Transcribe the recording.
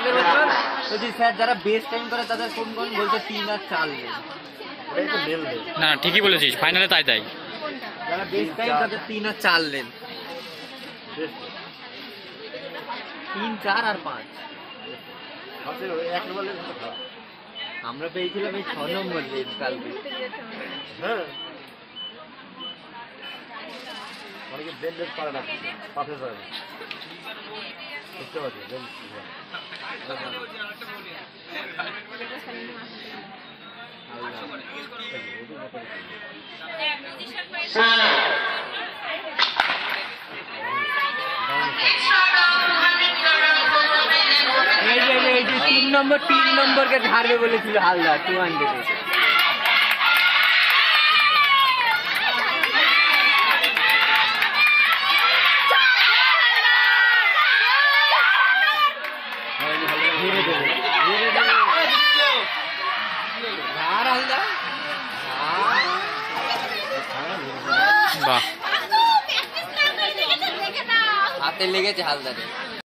আগের বছর যদি স্যার যারা বেস্ট টাইম করে তাদের কোন কোন বলছে 3 আর 4 লেন। না ঠিকই বলেছিস, ফাইনালে তাই তাই যারা বেস্ট টাইম তাদের 3 আর 4 লেন, 3, 4 আর 5। আমরা পেয়েছিলাম এই 6 নম্বর লেন কালকে। হ্যাঁ অনেকে বেল্ট পারে না, পাশে যায় না, বুঝতে পারছি। এই যে 3 নম্বরকে ধারবে বলেছিল হালদার 200। বাহ হাতে লেগেছে হালদারে।